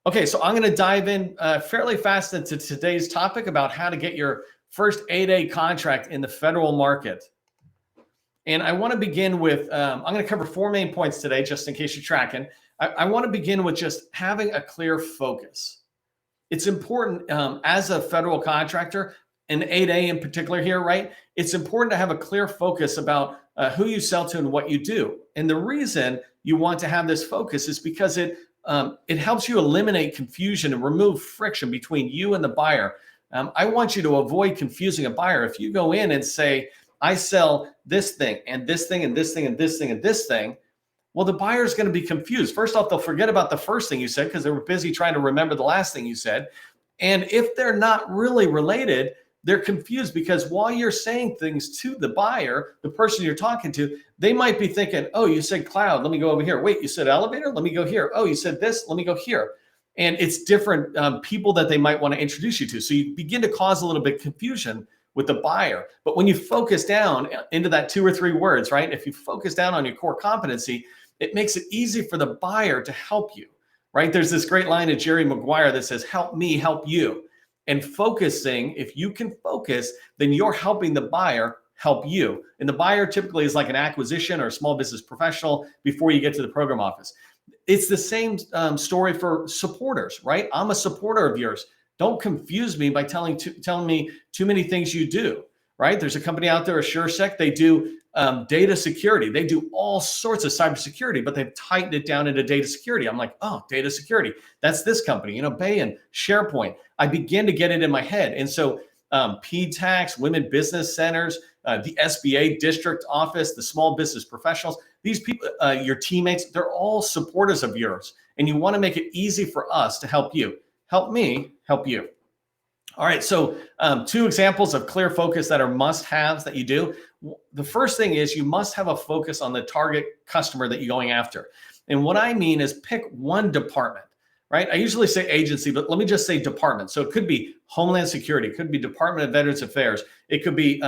Okay, so I'm going to dive in fairly fast into today's topic about how to get your first 8A contract in the federal market. And I want to begin with, I'm going to cover 4 main points today, just in case you're tracking. I want to begin with just having a clear focus. It's important as a federal contractor, and 8A in particular here, right? It's important to have a clear focus about who you sell to and what you do. And the reason you want to have this focus is because it helps you eliminate confusion and remove friction between you and the buyer. I want you to avoid confusing a buyer. If you go in and say, I sell this thing and this thing and this thing and this thing and this thing, well, the buyer is going to be confused. First off, they'll forget about the first thing you said because they were busy trying to remember the last thing you said. And if they're not really related, they're confused because while you're saying things to the buyer, the person you're talking to, they might be thinking, oh, you said cloud, let me go over here. Wait, you said elevator, let me go here. Oh, you said this, let me go here. And it's different people that they might want to introduce you to. So you begin to cause a little bit of confusion with the buyer. But when you focus down into that 2 or 3 words, right? If you focus down on your core competency, it makes it easy for the buyer to help you, right? There's this great line of Jerry Maguire that says, help me help you. And focusing, if you can focus, then you're helping the buyer help you. And the buyer typically is like an acquisition or a small business professional before you get to the program office. It's the same story for supporters, right? I'm a supporter of yours. Don't confuse me by telling me too many things you do, right? There's a company out there, AssureSec. They do data security. They do all sorts of cybersecurity, but they've tightened it down into data security. I'm like, oh, data security. That's this company, Bayin, SharePoint. I begin to get it in my head. And so PTAX, Women Business Centers, the SBA district office, the small business professionals, these people, your teammates, they're all supporters of yours. And you want to make it easy for us to help you. Help me help you. All right, so 2 examples of clear focus that are must-haves that you do. The first thing is you must have a focus on the target customer that you're going after. And what I mean is pick one department, right? I usually say agency, but let me just say department. So it could be Homeland Security, it could be Department of Veterans Affairs, it could be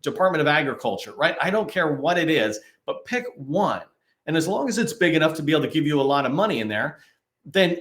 Department of Agriculture, right? I don't care what it is, but pick one. And as long as it's big enough to be able to give you a lot of money in there, then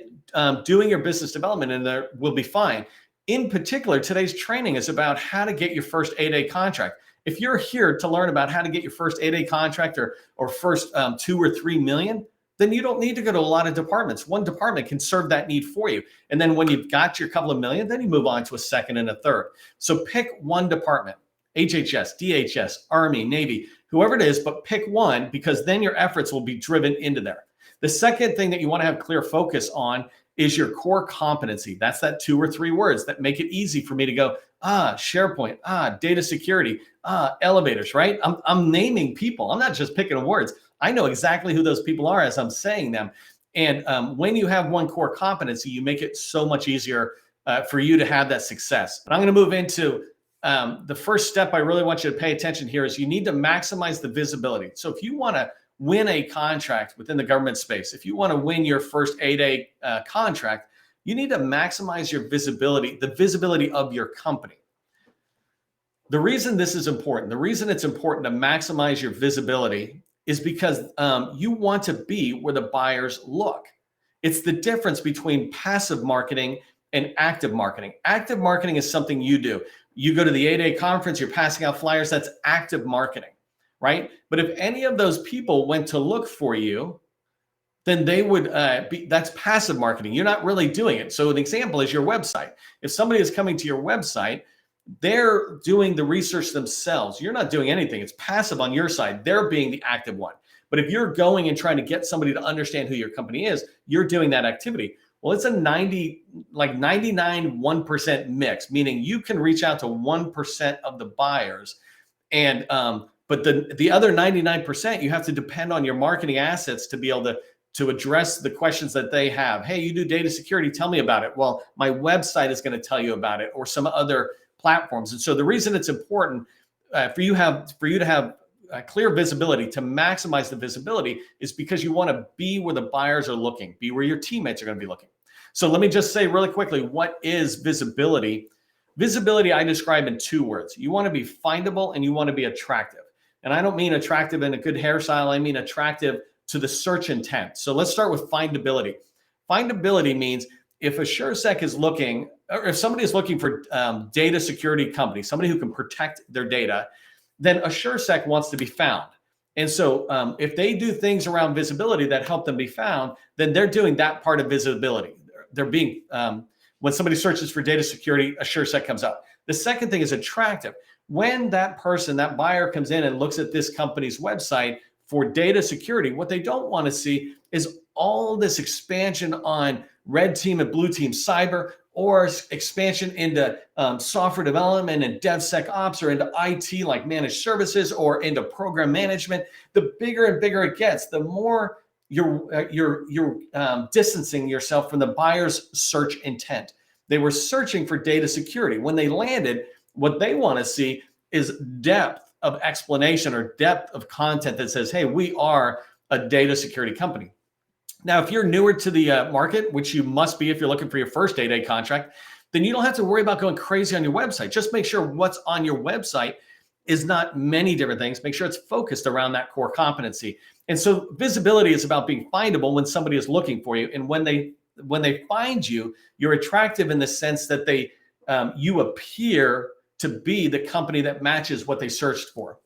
doing your business development in there will be fine. In particular, today's training is about how to get your first 8A contract. If you're here to learn about how to get your first 8A contract or first 2 or 3 million, then you don't need to go to a lot of departments. One department can serve that need for you. And then when you've got your couple of million, then you move on to a second and a third. So pick one department, HHS, DHS, Army, Navy, whoever it is, but pick one because then your efforts will be driven into there. The second thing that you want to have clear focus on is your core competency. That's that 2 or 3 words that make it easy for me to go, SharePoint, data security, elevators, right? I'm naming people. I'm not just picking words. I know exactly who those people are as I'm saying them. And when you have one core competency, you make it so much easier for you to have that success. And I'm going to move into the first step I really want you to pay attention here is you need to maximize the visibility. So if you want to win a contract within the government space, if you want to win your first 8A contract, you need to maximize your visibility, the visibility of your company. The reason this is important, the reason it's important to maximize your visibility is because you want to be where the buyers look. It's the difference between passive marketing and active marketing. Active marketing is something you do. You go to the 8A conference, you're passing out flyers, that's active marketing, right? But if any of those people went to look for you, then they would that's passive marketing. You're not really doing it. So an example is your website. If somebody is coming to your website, they're doing the research themselves. You're not doing anything. It's passive on your side. They're being the active one. But if you're going and trying to get somebody to understand who your company is, you're doing that activity. Well, it's a 99 1% mix, meaning you can reach out to 1% of the buyers. And but the other 99%, you have to depend on your marketing assets to be able to address the questions that they have. Hey, you do data security, tell me about it. Well, my website is going to tell you about it, or some other platforms. And so the reason it's important for you to have clear visibility, to maximize the visibility, is because you want to be where the buyers are looking, be where your teammates are going to be looking. So let me just say really quickly, what is visibility? Visibility I describe in 2 words. You want to be findable and you want to be attractive. And I don't mean attractive in a good hairstyle. I mean attractive to the search intent. So let's start with findability. Findability means if a SureSec is looking, or if somebody is looking for data security company, somebody who can protect their data, then a SureSec wants to be found. And so if they do things around visibility that help them be found, then they're doing that part of visibility. They're being, when somebody searches for data security, a SureSec comes up. The second thing is attractive. When that person, that buyer comes in and looks at this company's website for data security, what they don't want to see is all this expansion on red team and blue team cyber, or expansion into software development and DevSecOps, or into IT like managed services, or into program management. The bigger and bigger it gets, the more you're distancing yourself from the buyer's search intent. They were searching for data security. When they landed, what they want to see is depth of explanation or depth of content that says, hey, we are a data security company. Now, if you're newer to the market, which you must be if you're looking for your first 8A contract, then you don't have to worry about going crazy on your website. Just make sure what's on your website is not many different things. Make sure it's focused around that core competency. And so visibility is about being findable when somebody is looking for you. And when they find you, you're attractive in the sense that you appear to be the company that matches what they searched for.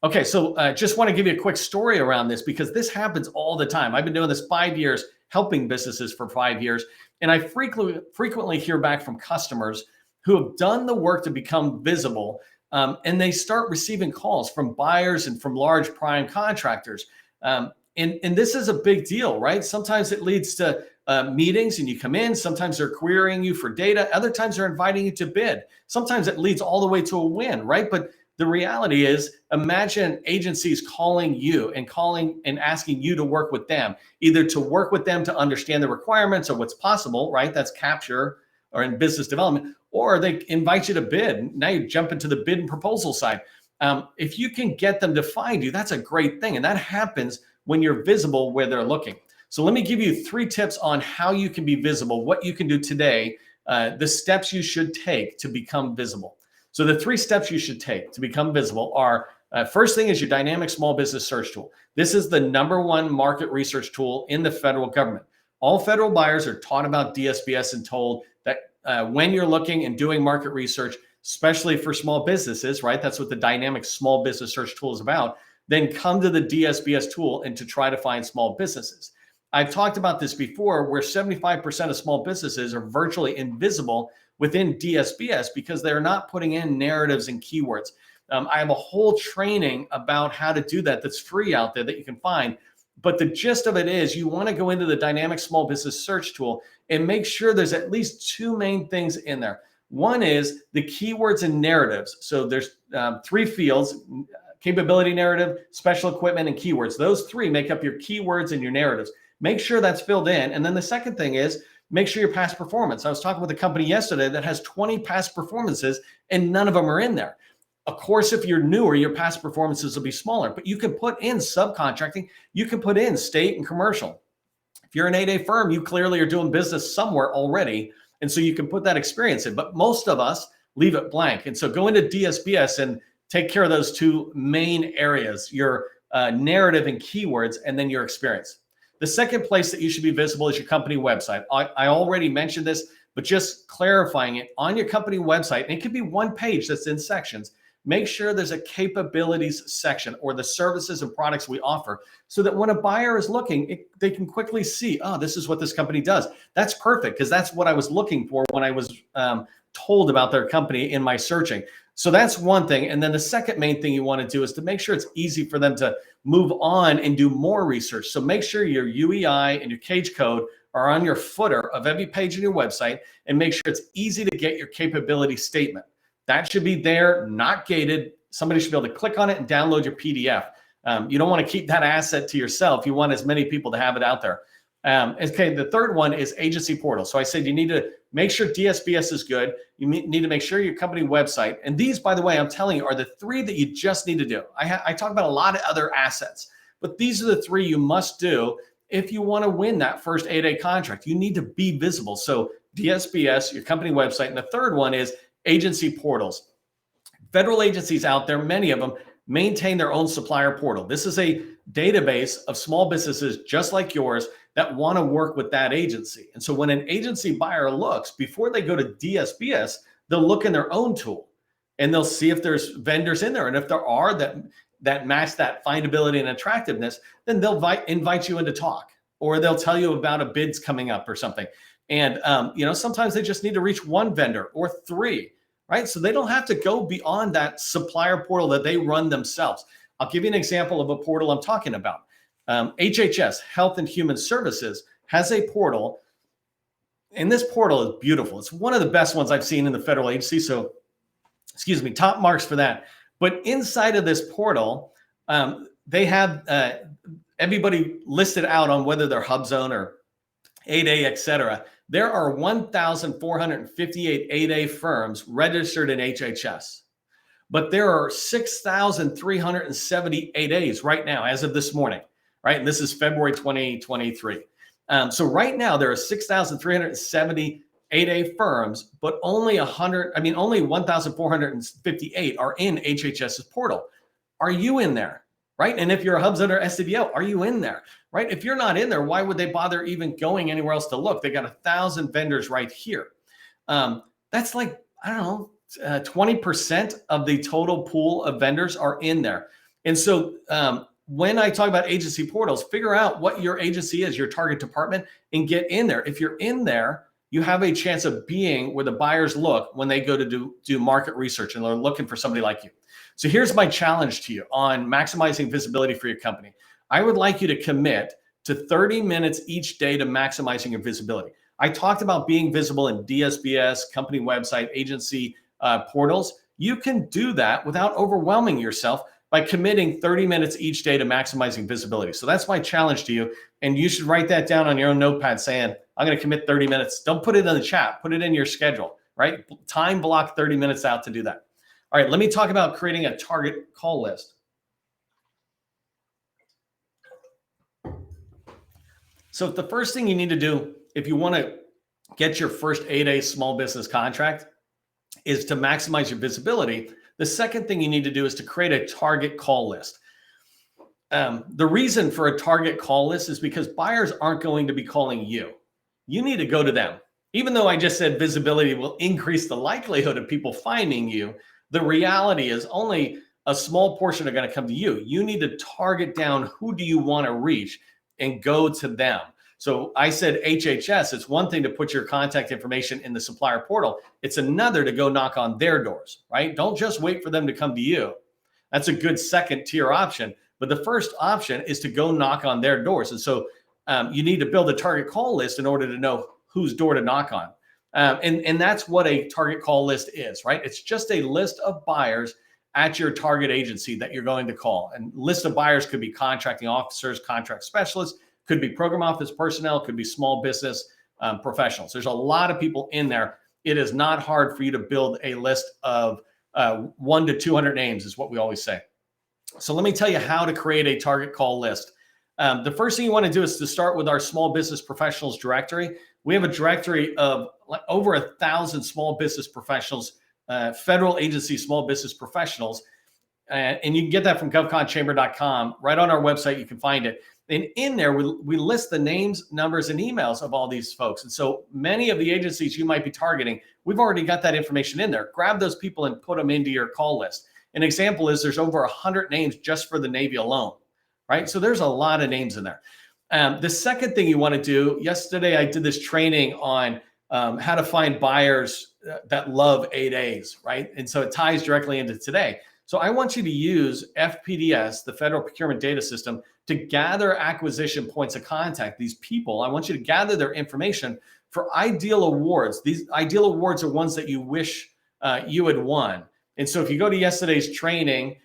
Okay, so just want to give you a quick story around this, because this happens all the time. I've been doing this 5 years, helping businesses for 5 years, and I frequently hear back from customers who have done the work to become visible, and they start receiving calls from buyers and from large prime contractors. And this is a big deal, right? Sometimes it leads to meetings and you come in. Sometimes they're querying you for data. Other times they're inviting you to bid. Sometimes it leads all the way to a win, right? But the reality is, imagine agencies calling you and asking you to work with them, either to work with them to understand the requirements or what's possible, right? That's capture or in business development, or they invite you to bid. Now you jump into the bid and proposal side. If you can get them to find you, that's a great thing. And that happens when you're visible where they're looking. So let me give you 3 tips on how you can be visible, what you can do today, the steps you should take to become visible. So the 3 steps you should take to become visible are, first thing is your dynamic small business search tool. This is the #1 market research tool in the federal government. All federal buyers are taught about DSBS and told that when you're looking and doing market research, especially for small businesses, right? That's what the dynamic small business search tool is about. Then come to the DSBS tool and to try to find small businesses. I've talked about this before, where 75% of small businesses are virtually invisible within DSBS because they're not putting in narratives and keywords. I have a whole training about how to do that that's free out there that you can find. But the gist of it is, you want to go into the dynamic small business search tool and make sure there's at least 2 main things in there. One is the keywords and narratives. So there's 3 fields: capability narrative, special equipment, and keywords. Those 3 make up your keywords and your narratives. Make sure that's filled in. And then the second thing is, make sure your past performance. I was talking with a company yesterday that has 20 past performances and none of them are in there. Of course, if you're newer, your past performances will be smaller, but you can put in subcontracting. You can put in state and commercial. If you're an 8A firm, you clearly are doing business somewhere already. And so you can put that experience in, but most of us leave it blank. And so go into DSBS and take care of those 2 main areas, your narrative and keywords, and then your experience. The second place that you should be visible is your company website. I already mentioned this, but just clarifying it, on your company website, and it could be 1 page that's in sections, make sure there's a capabilities section, or the services and products we offer, so that when a buyer is looking, they can quickly see, oh, this is what this company does. That's perfect, because that's what I was looking for when I was told about their company in my searching. So that's one thing. And then the second main thing you want to do is to make sure it's easy for them to move on and do more research. So make sure your UEI and your cage code are on your footer of every page on your website, and make sure it's easy to get your capability statement. That should be there, not gated. Somebody should be able to click on it and download your PDF. You don't want to keep that asset to yourself. You want as many people to have it out there. Okay, the third one is agency portal. So I said you need to make sure DSBS is good. You need to make sure your company website. And these, by the way, I'm telling you, are the 3 that you just need to do. I talk about a lot of other assets, but these are the 3 you must do if you want to win that first 8A contract. You need to be visible. So DSBS, your company website. And the third one is agency portals. Federal agencies out there, many of them maintain their own supplier portal. This is a database of small businesses just like yours that want to work with that agency. And so when an agency buyer looks, before they go to DSBS, they'll look in their own tool and they'll see if there's vendors in there. And if there are that match that findability and attractiveness, then they'll invite you in to talk, or they'll tell you about a bid's coming up or something. And sometimes they just need to reach one vendor or three, right? So they don't have to go beyond that supplier portal that they run themselves. I'll give you an example of a portal I'm talking about. HHS, Health and Human Services, has a portal, and this portal is beautiful. It's one of the best ones I've seen in the federal agency. So, top marks for that. But inside of this portal, they have everybody listed out on whether they're HubZone or 8A, et cetera. There are 1,458 8A firms registered in HHS, but there are 6,370 8As right now, as of this morning, right? And this is February 2023. So right now there are 6,370 8A firms, but only 1,458 are in HHS's portal. Are you in there? Right? And if you're a HubZone or SCDO, are you in there? Right? If you're not in there, why would they bother even going anywhere else to look? They got 1,000 vendors right here. That's like, 20% of the total pool of vendors are in there. And so when I talk about agency portals, figure out what your agency is, your target department, and get in there. If you're in there, you have a chance of being where the buyers look when they go to do market research and they're looking for somebody like you. So here's my challenge to you on maximizing visibility for your company. I would like you to commit to 30 minutes each day to maximizing your visibility. I talked about being visible in DSBS, company website, agency portals. You can do that without overwhelming yourself by committing 30 minutes each day to maximizing visibility. So that's my challenge to you. And you should write that down on your own notepad saying, I'm going to commit 30 minutes. Don't put it in the chat. Put it in your schedule, right? Time block 30 minutes out to do that. All right, let me talk about creating a target call list. So the first thing you need to do if you want to get your first 8A small business contract is to maximize your visibility. The second thing you need to do is to create a target call list. The reason for a target call list is because buyers aren't going to be calling you. You need to go to them. Even though I just said visibility will increase the likelihood of people finding you, the reality is only a small portion are going to come to you. You need to target down who do you want to reach and go to them. So I said HHS, it's one thing to put your contact information in the supplier portal. It's another to go knock on their doors, right? Don't just wait for them to come to you. That's a good second tier option. But the first option is to go knock on their doors. And so you need to build a target call list in order to know whose door to knock on. And that's what a target call list is, right? It's just a list of buyers at your target agency that you're going to call. And list of buyers could be contracting officers, contract specialists, could be program office personnel, could be small business professionals. There's a lot of people in there. It is not hard for you to build a list of 1 to 200 names is what we always say. So let me tell you how to create a target call list. The first thing you want to do is to start with our small business professionals directory. We have a directory of like over 1,000 small business professionals, federal agency small business professionals. And you can get that from govconchamber.com. Right on our website, you can find it. And in there, we list the names, numbers, and emails of all these folks. And so many of the agencies you might be targeting, we've already got that information in there. Grab those people and put them into your call list. An example is there's over 100 names just for the Navy alone, right? So there's a lot of names in there. The second thing you want to do, yesterday I did this training on how to find buyers that love 8As, right? And so it ties directly into today. So I want you to use FPDS, the Federal Procurement Data System, to gather acquisition points of contact. These people, I want you to gather their information for ideal awards. These ideal awards are ones that you wish you had won. And so if you go to yesterday's training,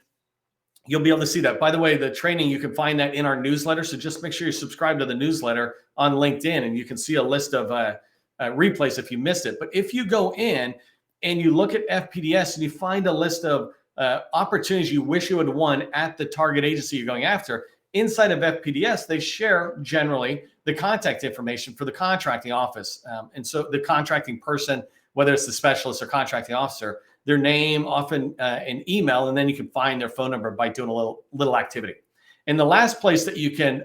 you'll be able to see that. By the way, the training, you can find that in our newsletter. So just make sure you subscribe to the newsletter on LinkedIn, and you can see a list of replays if you missed it. But if you go in and you look at FPDS and you find a list of opportunities you wish you had won at the target agency you're going after, inside of FPDS, they share generally the contact information for the contracting office. And so the contracting person, whether it's the specialist or contracting officer, their name, often an email, and then you can find their phone number by doing a little activity. And the last place that you can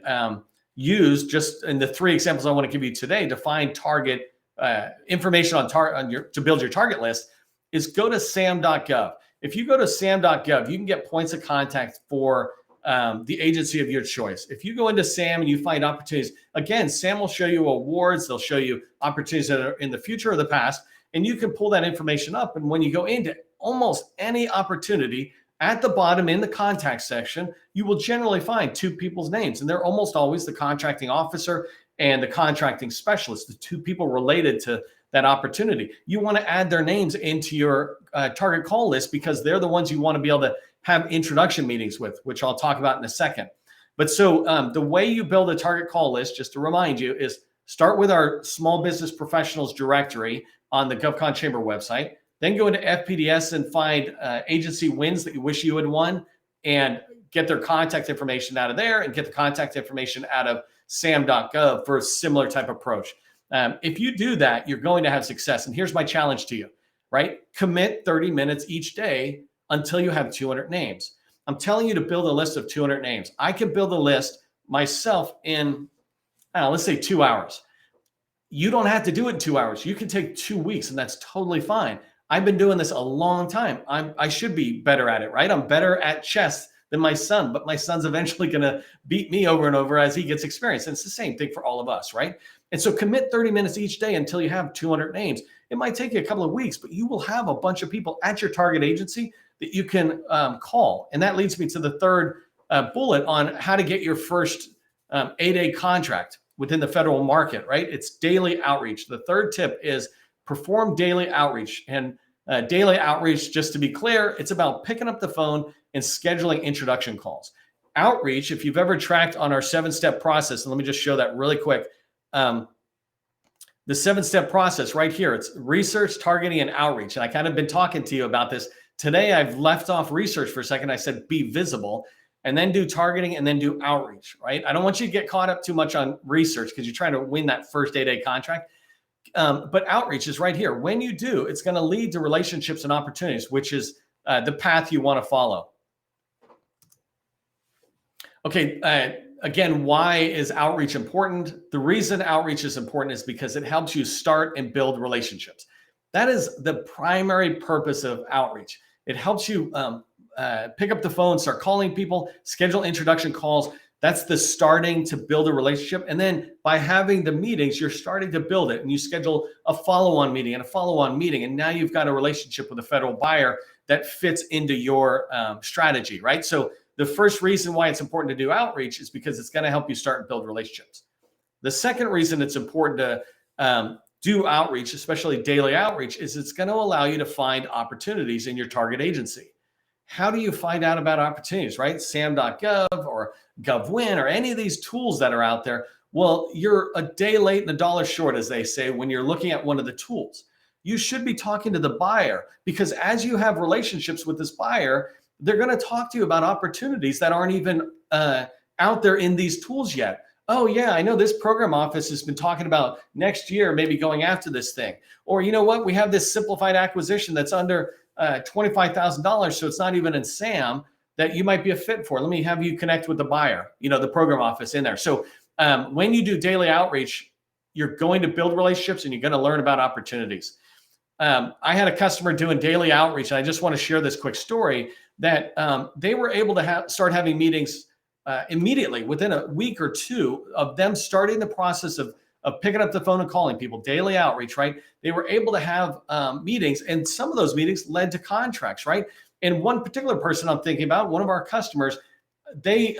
use, just in the 3 examples I want to give you today, to find target information to build your target list, is go to sam.gov. If you go to sam.gov, you can get points of contact for the agency of your choice. If you go into SAM and you find opportunities, again, SAM will show you awards. They'll show you opportunities that are in the future or the past, and you can pull that information up. And when you go into almost any opportunity, at the bottom in the contact section, you will generally find 2 people's names, and they're almost always the contracting officer and the contracting specialist, the 2 people related to that opportunity. You want to add their names into your target call list because they're the ones you want to be able to have introduction meetings with, which I'll talk about in a second. But so the way you build a target call list, just to remind you, is start with our small business professionals directory on the GovCon Chamber website. Then go into FPDS and find agency wins that you wish you had won and get their contact information out of there and get the contact information out of sam.gov for a similar type approach. If you do that, you're going to have success. And here's my challenge to you, right? Commit 30 minutes each day until you have 200 names. I'm telling you to build a list of 200 names. I can build a list myself in, let's say 2 hours. You don't have to do it in 2 hours. You can take 2 weeks, and that's totally fine. I've been doing this a long time. I should be better at it, right? I'm better at chess than my son, but my son's eventually going to beat me over and over as he gets experience. And it's the same thing for all of us, right? And so commit 30 minutes each day until you have 200 names. It might take you a couple of weeks, but you will have a bunch of people at your target agency that you can call. And that leads me to the third bullet on how to get your first 8A contract within the federal market, right? It's daily outreach. The third tip is perform daily outreach. And daily outreach, just to be clear, it's about picking up the phone and scheduling introduction calls. Outreach, if you've ever tracked on our 7-step process, and let me just show that really quick. The 7-step process right here, it's research, targeting, and outreach. And I kind of been talking to you about this. Today, I've left off research for a second. I said, be visible, and then do targeting, and then do outreach, right? I don't want you to get caught up too much on research because you're trying to win that first 8A contract. But outreach is right here. When you do, it's going to lead to relationships and opportunities, which is the path you want to follow. Okay, again, why is outreach important? The reason outreach is important is because it helps you start and build relationships. That is the primary purpose of outreach. It helps you pick up the phone, start calling people, schedule introduction calls. That's the starting to build a relationship. And then by having the meetings, you're starting to build it, and you schedule a follow-on meeting and a follow-on meeting. And now you've got a relationship with a federal buyer that fits into your strategy, right? So the first reason why it's important to do outreach is because it's going to help you start and build relationships. The second reason it's important to do outreach, especially daily outreach, is it's going to allow you to find opportunities in your target agency. How do you find out about opportunities, right? SAM.gov or GovWin or any of these tools that are out there. Well, you're a day late and a dollar short, as they say, when you're looking at one of the tools. You should be talking to the buyer, because as you have relationships with this buyer, they're going to talk to you about opportunities that aren't even out there in these tools yet. Oh yeah, I know this program office has been talking about next year, maybe going after this thing. Or you know what, we have this simplified acquisition that's under $25,000, so it's not even in SAM, that you might be a fit for. Let me have you connect with the buyer, the program office in there. So when you do daily outreach, you're going to build relationships and you're going to learn about opportunities. I had a customer doing daily outreach, and I just want to share this quick story that they were able to start having meetings immediately within a week or two of them starting the process of picking up the phone and calling people, daily outreach, right? They were able to have meetings, and some of those meetings led to contracts, right? And one particular person I'm thinking about, one of our customers, they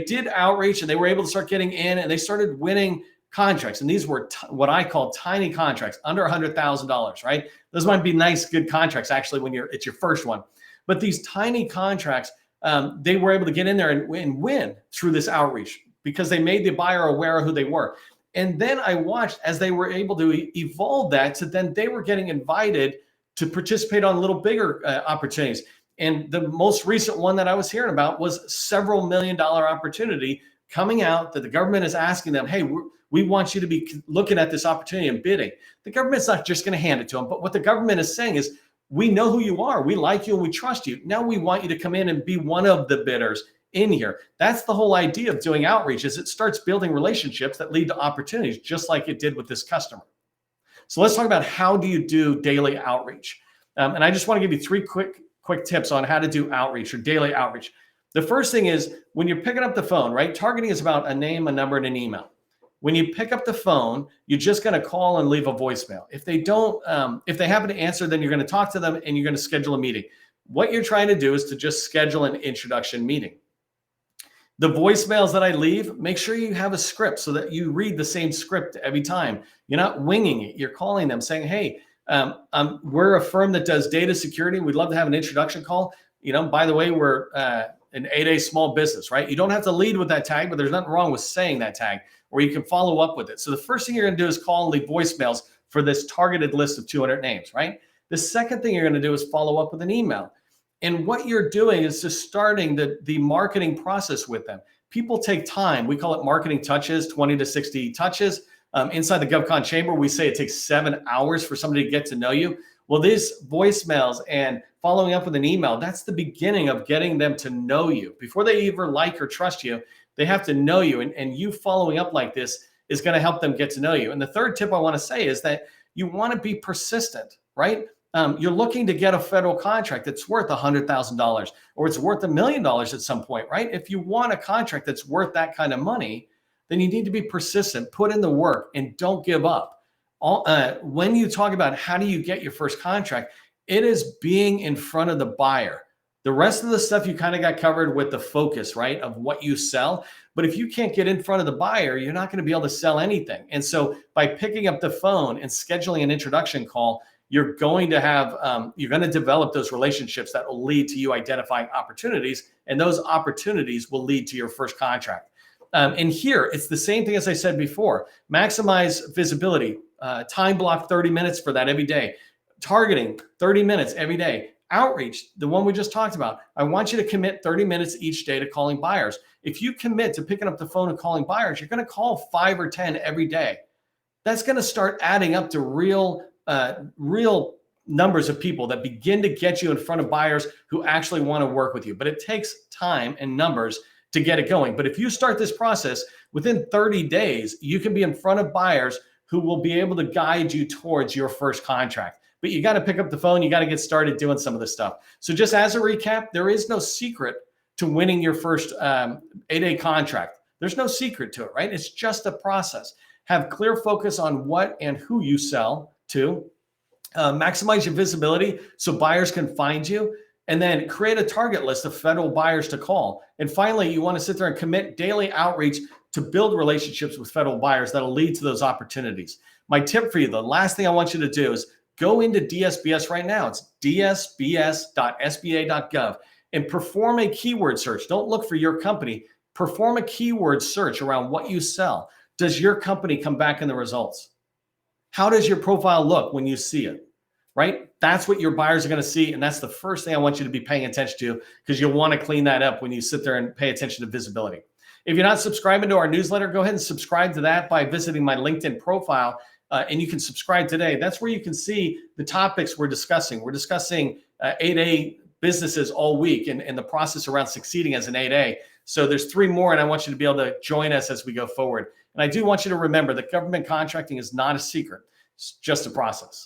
did outreach and they were able to start getting in, and they started winning contracts. And these were what I call tiny contracts, under $100,000, right? Those might be nice, good contracts actually when it's your first one. But these tiny contracts, they were able to get in there and win through this outreach because they made the buyer aware of who they were. And then I watched as they were able to evolve that to then they were getting invited to participate on little bigger opportunities. And the most recent one that I was hearing about was several $1 million opportunity coming out that the government is asking them, hey, we want you to be looking at this opportunity and bidding. The government's not just going to hand it to them, but what the government is saying is, We know who you are. We like you and we trust you. Now we want you to come in and be one of the bidders in here. That's the whole idea of doing outreach, is it starts building relationships that lead to opportunities, just like it did with this customer. So let's talk about how do you do daily outreach. And I just want to give you three quick tips on how to do outreach or daily outreach. The first thing is when you're picking up the phone, right? Targeting is about a name, a number, and an email. When you pick up the phone, you're just going to call and leave a voicemail. If they don't, if they happen to answer, then you're going to talk to them and you're going to schedule a meeting. What you're trying to do is to just schedule an introduction meeting. The voicemails that I leave, make sure you have a script so that you read the same script every time. You're not winging it. You're calling them saying, hey, we're a firm that does data security. We'd love to have an introduction call. By the way, we're an 8A small business, right? You don't have to lead with that tag, but there's nothing wrong with saying that tag, or you can follow up with it. So the first thing you're going to do is call and leave voicemails for this targeted list of 200 names, right? The second thing you're going to do is follow up with an email. And what you're doing is just starting the marketing process with them. People take time. We call it marketing touches, 20 to 60 touches. Inside the GovCon Chamber, we say it takes 7 hours for somebody to get to know you. Well, these voicemails and following up with an email, that's the beginning of getting them to know you. Before they even like or trust you, they have to know you. And you following up like this is going to help them get to know you. And the third tip I want to say is that you want to be persistent, right? You're looking to get a federal contract that's worth $100,000 or it's worth $1 million at some point, right? If you want a contract that's worth that kind of money, then you need to be persistent, put in the work, and don't give up. When you talk about how do you get your first contract, it is being in front of the buyer. The rest of the stuff you kind of got covered with the focus, right, of what you sell. But if you can't get in front of the buyer, you're not going to be able to sell anything. And so by picking up the phone and scheduling an introduction call, you're going to develop those relationships that will lead to you identifying opportunities, and those opportunities will lead to your first contract. And here, it's the same thing as I said before. Maximize visibility, time block 30 minutes for that every day. Targeting 30 minutes every day. Outreach, the one we just talked about. I want you to commit 30 minutes each day to calling buyers. If you commit to picking up the phone and calling buyers, you're going to call 5 or 10 every day. That's going to start adding up to real numbers of people that begin to get you in front of buyers who actually want to work with you. But it takes time and numbers to get it going. But if you start this process within 30 days, you can be in front of buyers who will be able to guide you towards your first contract. But you got to pick up the phone. You got to get started doing some of this stuff. So just as a recap, there is no secret to winning your first 8A contract. There's no secret to it, right? It's just a process. Have clear focus on what and who you sell to. Maximize your visibility so buyers can find you. And then create a target list of federal buyers to call. And finally, you want to sit there and commit daily outreach to build relationships with federal buyers that'll lead to those opportunities. My tip for you, the last thing I want you to do is go into DSBS right now. It's dsbs.sba.gov and perform a keyword search. Don't look for your company. Perform a keyword search around what you sell. Does your company come back in the results? How does your profile look when you see it? Right? That's what your buyers are going to see. And that's the first thing I want you to be paying attention to, because you'll want to clean that up when you sit there and pay attention to visibility. If you're not subscribing to our newsletter, go ahead and subscribe to that by visiting my LinkedIn profile. And you can subscribe today. That's where you can see the topics we're discussing. We're discussing 8A businesses all week and the process around succeeding as an 8A. So there's 3 more, and I want you to be able to join us as we go forward. And I do want you to remember that government contracting is not a secret. It's just a process.